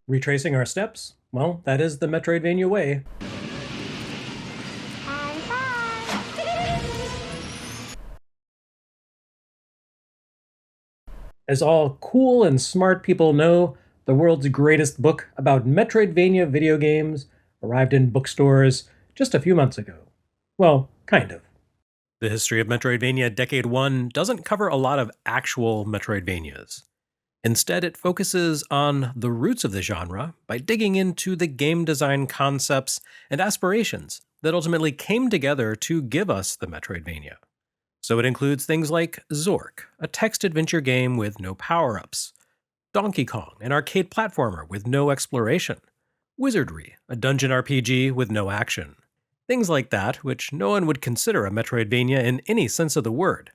Retracing our steps? Well, that is the Metroidvania way. As all cool and smart people know, the world's greatest book about Metroidvania video games arrived in bookstores just a few months ago. Well, kind of. The history of Metroidvania Decade 1 doesn't cover a lot of actual Metroidvanias. Instead, it focuses on the roots of the genre by digging into the game design concepts and aspirations that ultimately came together to give us the Metroidvania. So it includes things like Zork, a text adventure game with no power-ups, Donkey Kong, an arcade platformer with no exploration, Wizardry, a dungeon RPG with no action. Things like that, which no one would consider a Metroidvania in any sense of the word.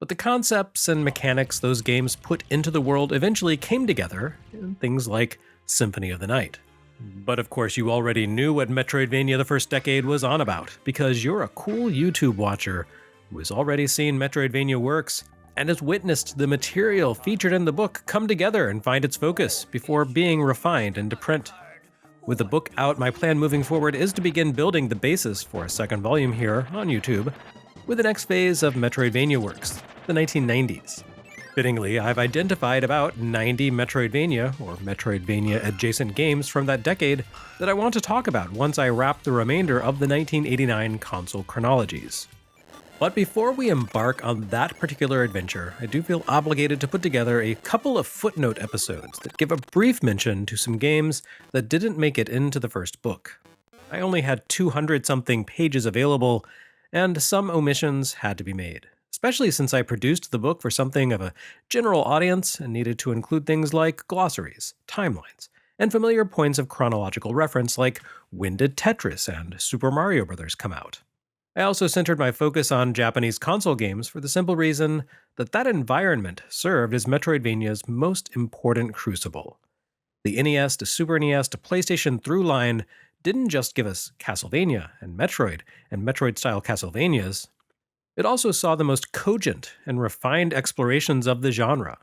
But the concepts and mechanics those games put into the world eventually came together in things like Symphony of the Night. But of course you already knew what Metroidvania the first decade was on about, because you're a cool YouTube watcher who has already seen Metroidvania Works and has witnessed the material featured in the book come together and find its focus before being refined into print. With the book out, my plan moving forward is to begin building the basis for a second volume here on YouTube, with the next phase of Metroidvania Works, the 1990s. Fittingly, I've identified about 90 Metroidvania, or Metroidvania-adjacent games from that decade that I want to talk about once I wrap the remainder of the 1989 console chronologies. But before we embark on that particular adventure, I do feel obligated to put together a couple of footnote episodes that give a brief mention to some games that didn't make it into the first book. I only had 200-something pages available, and some omissions had to be made, especially since I produced the book for something of a general audience and needed to include things like glossaries, timelines, and familiar points of chronological reference like when did Tetris and Super Mario Bros. Come out. I also centered my focus on Japanese console games for the simple reason that that environment served as Metroidvania's most important crucible. The NES to Super NES to PlayStation through line didn't just give us Castlevania and Metroid-style Castlevanias. It also saw the most cogent and refined explorations of the genre,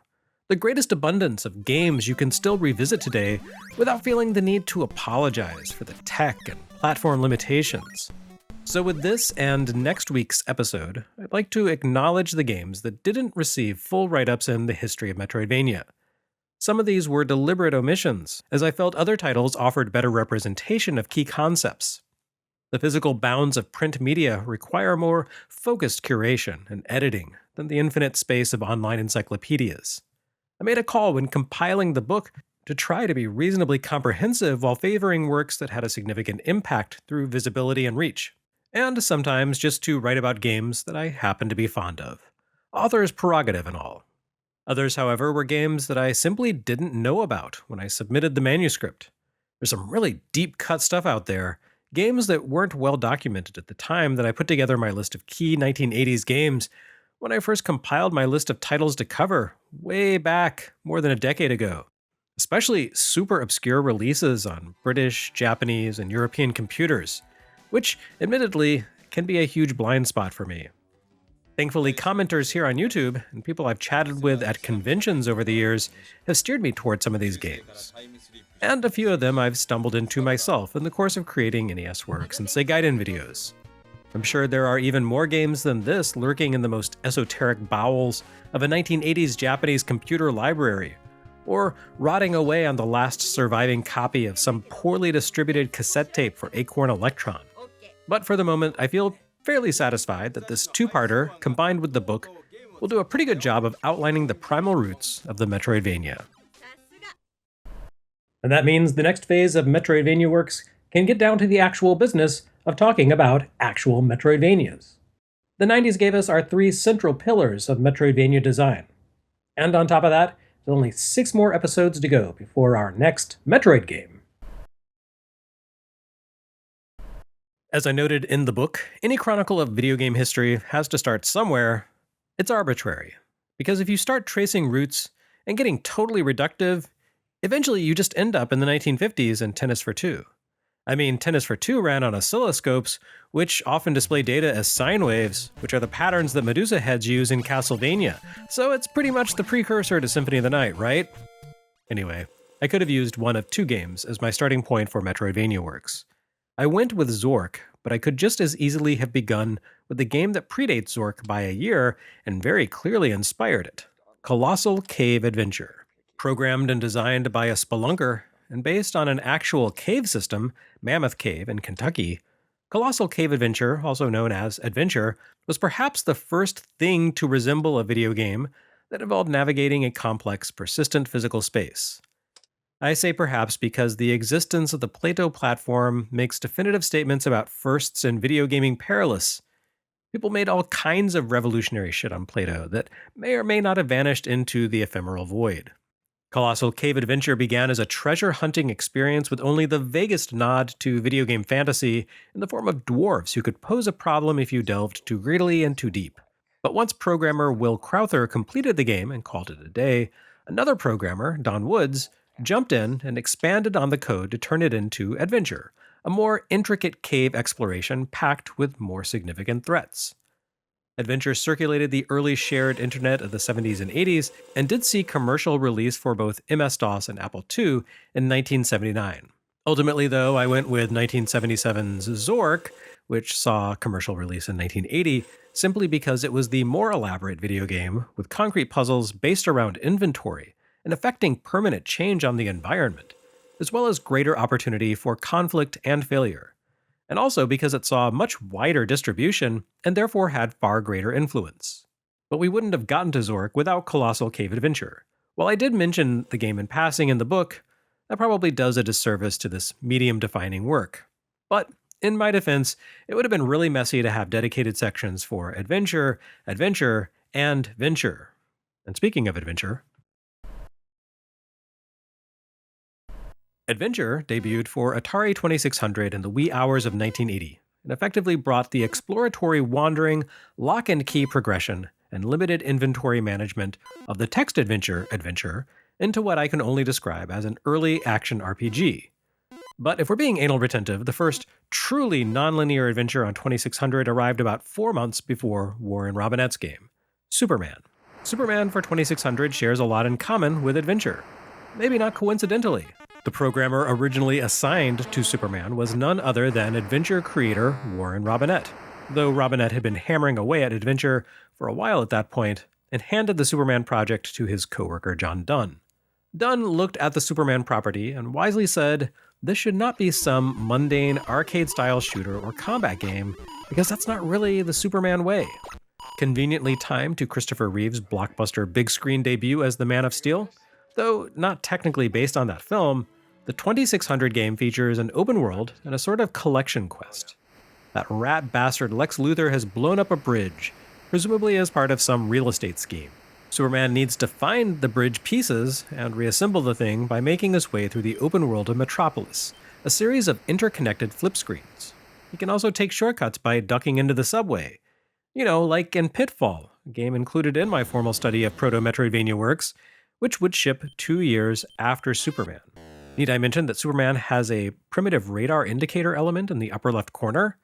the greatest abundance of games you can still revisit today without feeling the need to apologize for the tech and platform limitations. So with this and next week's episode, I'd like to acknowledge the games that didn't receive full write-ups in the history of Metroidvania. Some of these were deliberate omissions, as I felt other titles offered better representation of key concepts. The physical bounds of print media require more focused curation and editing than the infinite space of online encyclopedias. I made a call when compiling the book to try to be reasonably comprehensive while favoring works that had a significant impact through visibility and reach, and sometimes just to write about games that I happen to be fond of. Author's prerogative and all. Others, however, were games that I simply didn't know about when I submitted the manuscript. There's some really deep-cut stuff out there, games that weren't well documented at the time that I put together my list of key 1980s games when I first compiled my list of titles to cover way back more than a decade ago. Especially super obscure releases on British, Japanese, and European computers, which, admittedly, can be a huge blind spot for me. Thankfully, commenters here on YouTube, and people I've chatted with at conventions over the years, have steered me toward some of these games. And a few of them I've stumbled into myself in the course of creating NES Works and Segaiden videos. I'm sure there are even more games than this lurking in the most esoteric bowels of a 1980s Japanese computer library, or rotting away on the last surviving copy of some poorly distributed cassette tape for Acorn Electron. But for the moment, I feel fairly satisfied that this two-parter, combined with the book, will do a pretty good job of outlining the primal roots of the Metroidvania. And that means the next phase of Metroidvania Works can get down to the actual business of talking about actual Metroidvanias. The 90s gave us our three central pillars of Metroidvania design. And on top of that, there's only 6 more episodes to go before our next Metroid game. As I noted in the book, any chronicle of video game history has to start somewhere. It's arbitrary, because if you start tracing roots and getting totally reductive, eventually you just end up in the 1950s and Tennis for Two. I mean, Tennis for Two ran on oscilloscopes, which often display data as sine waves, which are the patterns that Medusa heads use in Castlevania, so it's pretty much the precursor to Symphony of the Night, right? Anyway, I could have used one of two games as my starting point for Metroidvania Works. I went with Zork, but I could just as easily have begun with the game that predates Zork by a year and very clearly inspired it, Colossal Cave Adventure. Programmed and designed by a spelunker and based on an actual cave system, Mammoth Cave in Kentucky, Colossal Cave Adventure, also known as Adventure, was perhaps the first thing to resemble a video game that involved navigating a complex, persistent physical space. I say perhaps because the existence of the Plato platform makes definitive statements about firsts in video gaming perilous. People made all kinds of revolutionary shit on Plato that may or may not have vanished into the ephemeral void. Colossal Cave Adventure began as a treasure hunting experience with only the vaguest nod to video game fantasy in the form of dwarves who could pose a problem if you delved too greedily and too deep. But once programmer Will Crowther completed the game and called it a day, another programmer, Don Woods, jumped in and expanded on the code to turn it into Adventure, a more intricate cave exploration packed with more significant threats. Adventure circulated the early shared internet of the 70s and 80s and did see commercial release for both MS-DOS and Apple II in 1979. Ultimately, though, I went with 1977's Zork, which saw commercial release in 1980, simply because it was the more elaborate video game with concrete puzzles based around inventory and affecting permanent change on the environment, as well as greater opportunity for conflict and failure. And also because it saw much wider distribution and therefore had far greater influence. But we wouldn't have gotten to Zork without Colossal Cave Adventure. While I did mention the game in passing in the book, that probably does a disservice to this medium-defining work. But in my defense, it would have been really messy to have dedicated sections for Adventure, Adventure, and Venture. And speaking of adventure, Adventure debuted for Atari 2600 in the wee hours of 1980, and effectively brought the exploratory wandering, lock-and-key progression, and limited inventory management of the text adventure into what I can only describe as an early action RPG. But if we're being anal retentive, the first truly non-linear adventure on 2600 arrived about 4 months before Warren Robinette's game, Superman. Superman for 2600 shares a lot in common with Adventure. Maybe not coincidentally. The programmer originally assigned to Superman was none other than Adventure creator Warren Robinette, though Robinette had been hammering away at Adventure for a while at that point and handed the Superman project to his coworker John Dunn. Dunn looked at the Superman property and wisely said, "This should not be some mundane arcade-style shooter or combat game, because that's not really the Superman way." Conveniently timed to Christopher Reeve's blockbuster big-screen debut as the Man of Steel, though not technically based on that film, the 2600 game features an open world and a sort of collection quest. That rat bastard Lex Luthor has blown up a bridge, presumably as part of some real estate scheme. Superman needs to find the bridge pieces and reassemble the thing by making his way through the open world of Metropolis, a series of interconnected flip screens. He can also take shortcuts by ducking into the subway. You know, like in Pitfall, a game included in my formal study of Proto-Metroidvania Works, which would ship 2 years after Superman. Need I mention that Superman has a primitive radar indicator element in the upper left corner,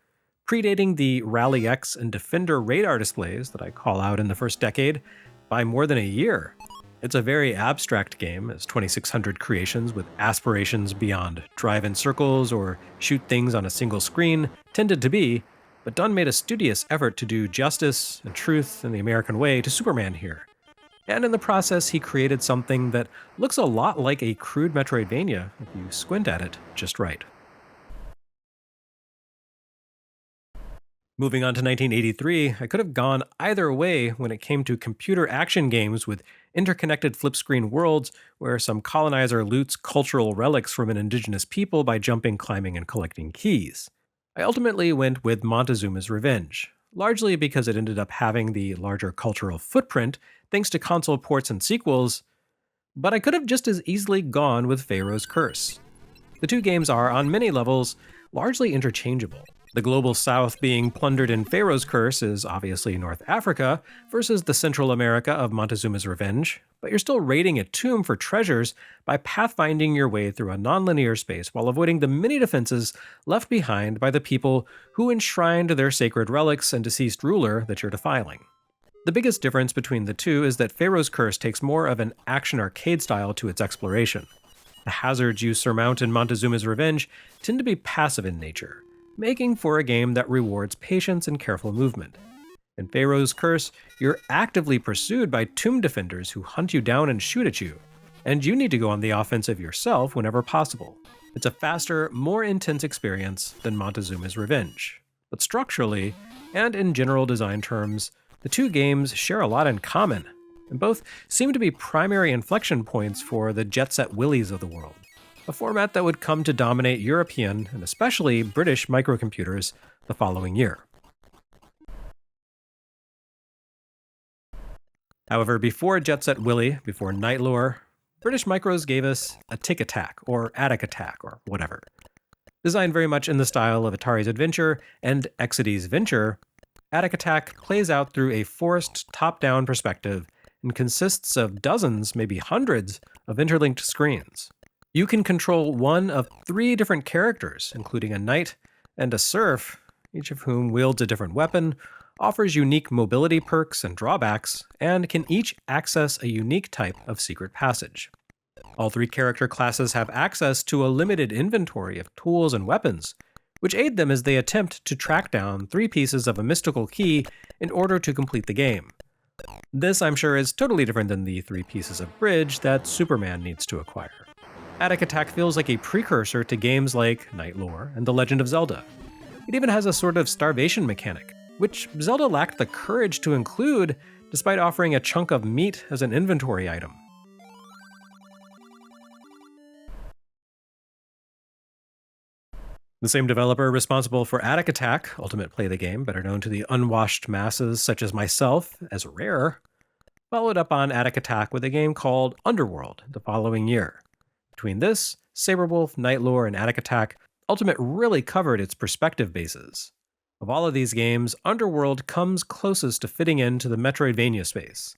predating the Rally X and Defender radar displays that I call out in the first decade by more than a year. It's a very abstract game, as 2600 creations with aspirations beyond drive in circles or shoot things on a single screen tended to be, but Dunn made a studious effort to do justice and truth in the American way to Superman here. And in the process, he created something that looks a lot like a crude Metroidvania if you squint at it just right. Moving on to 1983, I could have gone either way when it came to computer action games with interconnected flip-screen worlds where some colonizer loots cultural relics from an indigenous people by jumping, climbing, and collecting keys. I ultimately went with Montezuma's Revenge, largely because it ended up having the larger cultural footprint thanks to console ports and sequels, but I could have just as easily gone with Pharaoh's Curse. The two games are, on many levels, largely interchangeable. The global south being plundered in Pharaoh's Curse is obviously North Africa versus the Central America of Montezuma's Revenge, but you're still raiding a tomb for treasures by pathfinding your way through a non-linear space while avoiding the many defenses left behind by the people who enshrined their sacred relics and deceased ruler that you're defiling. The biggest difference between the two is that Pharaoh's Curse takes more of an action arcade style to its exploration. The hazards you surmount in Montezuma's Revenge tend to be passive in nature, making for a game that rewards patience and careful movement. In Pharaoh's Curse, you're actively pursued by tomb defenders who hunt you down and shoot at you, and you need to go on the offensive yourself whenever possible. It's a faster, more intense experience than Montezuma's Revenge. But structurally, and in general design terms, the two games share a lot in common, and both seem to be primary inflection points for the Jet Set Willies of the world, a format that would come to dominate European and especially British microcomputers the following year. However, before Jet Set Willy, before Nightlore, British Micros gave us a Tic Attack, or Attic Attack, or whatever. Designed very much in the style of Atari's Adventure and Exidy's Venture, Attic Attack plays out through a forced top-down perspective and consists of dozens, maybe hundreds, of interlinked screens. You can control one of 3 different characters, including a knight and a serf, each of whom wields a different weapon, offers unique mobility perks and drawbacks, and can each access a unique type of secret passage. All 3 character classes have access to a limited inventory of tools and weapons, which aid them as they attempt to track down 3 pieces of a mystical key in order to complete the game. This, I'm sure, is totally different than the 3 pieces of bridge that Superman needs to acquire. Attic Attack feels like a precursor to games like Nightlore and The Legend of Zelda. It even has a sort of starvation mechanic, which Zelda lacked the courage to include despite offering a chunk of meat as an inventory item. The same developer responsible for Attic Attack, Ultimate Play the Game, better known to the unwashed masses such as myself as Rare, followed up on Attic Attack with a game called Underworld the following year. Between this, Saberwolf, Nightlore, and Attic Attack, Ultimate really covered its perspective bases. Of all of these games, Underworld comes closest to fitting into the Metroidvania space.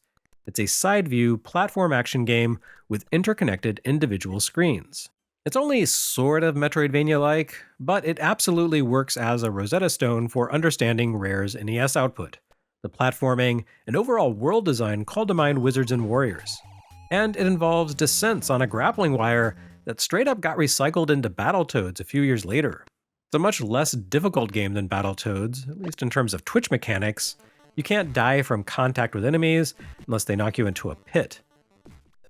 It's a side-view platform action game with interconnected individual screens. It's only sort of Metroidvania-like, but it absolutely works as a Rosetta Stone for understanding Rare's NES output. The platforming and overall world design call to mind Wizards and Warriors. And it involves descents on a grappling wire that straight up got recycled into Battletoads a few years later. It's a much less difficult game than Battletoads, at least in terms of twitch mechanics. You can't die from contact with enemies unless they knock you into a pit.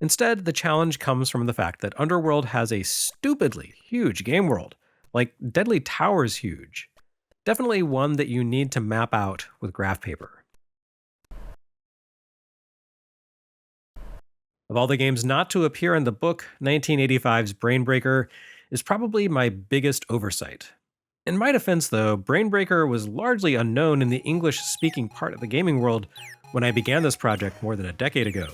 Instead, the challenge comes from the fact that Underworld has a stupidly huge game world, like Deadly Towers huge. Definitely one that you need to map out with graph paper. Of all the games not to appear in the book, 1985's Brainbreaker is probably my biggest oversight. In my defense, though, Brainbreaker was largely unknown in the English-speaking part of the gaming world when I began this project more than a decade ago.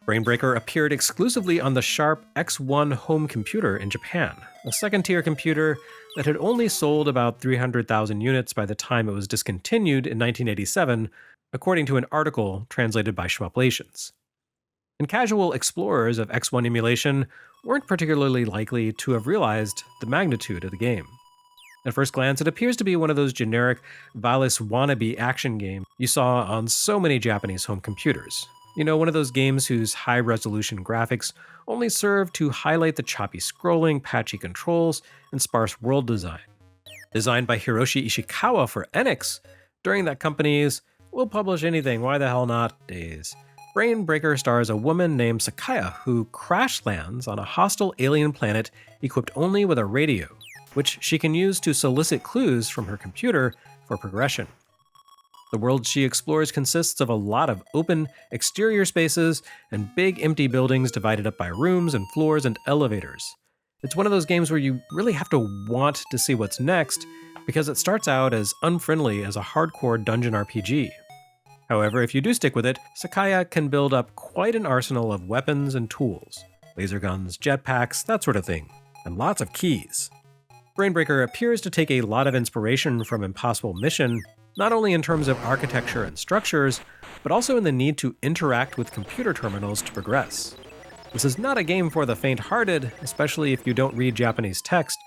Brainbreaker appeared exclusively on the Sharp X1 home computer in Japan, a second-tier computer that had only sold about 300,000 units by the time it was discontinued in 1987, according to an article translated by Shmuplations. And casual explorers of X1 emulation weren't particularly likely to have realized the magnitude of the game. At first glance, it appears to be one of those generic Valis wannabe action games you saw on so many Japanese home computers. You know, one of those games whose high-resolution graphics only serve to highlight the choppy scrolling, patchy controls, and sparse world design. Designed by Hiroshi Ishikawa for Enix, during that company's "we'll publish anything, why the hell not" days, Brainbreaker stars a woman named Sakaya who crash lands on a hostile alien planet equipped only with a radio, which she can use to solicit clues from her computer for progression. The world she explores consists of a lot of open, exterior spaces and big empty buildings divided up by rooms and floors and elevators. It's one of those games where you really have to want to see what's next because it starts out as unfriendly as a hardcore dungeon RPG. However, if you do stick with it, Sakaya can build up quite an arsenal of weapons and tools. Laser guns, jetpacks, that sort of thing, and lots of keys. Brainbreaker appears to take a lot of inspiration from Impossible Mission, not only in terms of architecture and structures, but also in the need to interact with computer terminals to progress. This is not a game for the faint-hearted, especially if you don't read Japanese text,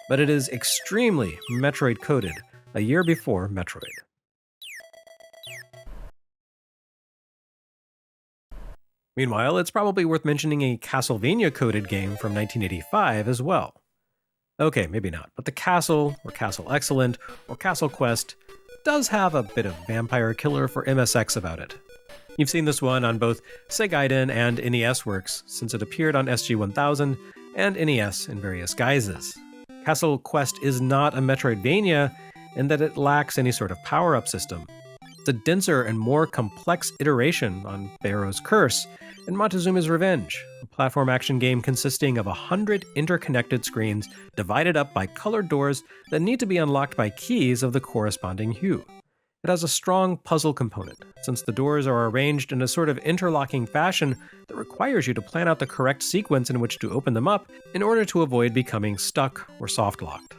but it is extremely Metroid-coded, a year before Metroid. Meanwhile, it's probably worth mentioning a Castlevania-coded game from 1985 as well. Okay, maybe not, but the Castle, or Castle Excellent, or Castle Quest does have a bit of Vampire Killer for MSX about it. You've seen this one on both Segaiden and NES Works, since it appeared on SG-1000 and NES in various guises. Castle Quest is not a Metroidvania in that it lacks any sort of power-up system. It's a denser and more complex iteration on Pharaoh's Curse and Montezuma's Revenge, a platform action game consisting of 100 interconnected screens divided up by colored doors that need to be unlocked by keys of the corresponding hue. It has a strong puzzle component, since the doors are arranged in a sort of interlocking fashion that requires you to plan out the correct sequence in which to open them up in order to avoid becoming stuck or soft-locked.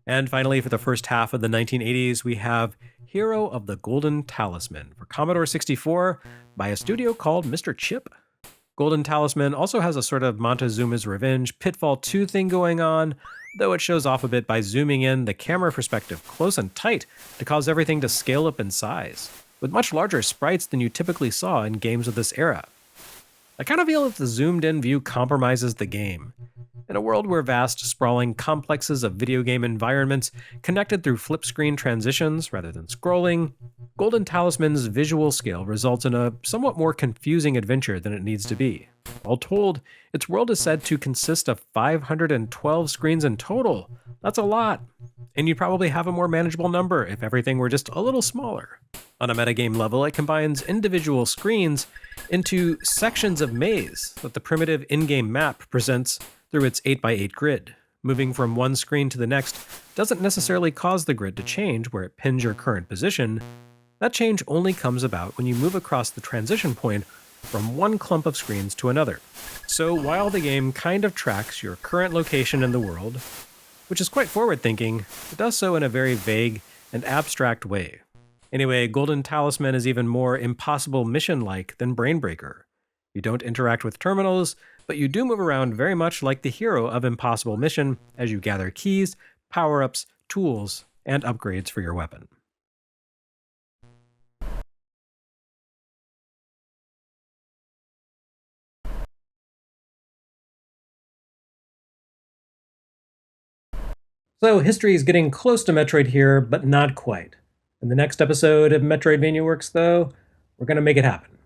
And finally, for the first half of the 1980s, we have Hero of the Golden Talisman for Commodore 64 by a studio called Mr. Chip. Golden Talisman also has a sort of Montezuma's Revenge Pitfall 2 thing going on, though it shows off a bit by zooming in the camera perspective close and tight to cause everything to scale up in size, with much larger sprites than you typically saw in games of this era. I kind of feel that the zoomed-in view compromises the game. In a world where vast, sprawling complexes of video game environments connected through flip-screen transitions rather than scrolling, Golden Talisman's visual scale results in a somewhat more confusing adventure than it needs to be. All told, its world is said to consist of 512 screens in total. That's a lot. And you'd probably have a more manageable number if everything were just a little smaller. On a metagame level, it combines individual screens into sections of maze that the primitive in-game map presents through its 8x8 grid. Moving from one screen to the next doesn't necessarily cause the grid to change where it pins your current position. That change only comes about when you move across the transition point from one clump of screens to another. So while the game kind of tracks your current location in the world, which is quite forward-thinking, it does so in a very vague and abstract way. Anyway, Golden Talisman is even more impossible mission-like than Brainbreaker. You don't interact with terminals, but you do move around very much like the hero of Impossible Mission as you gather keys, power-ups, tools, and upgrades for your weapon. So history is getting close to Metroid here, but not quite. In the next episode of Metroidvania Works, though, we're going to make it happen.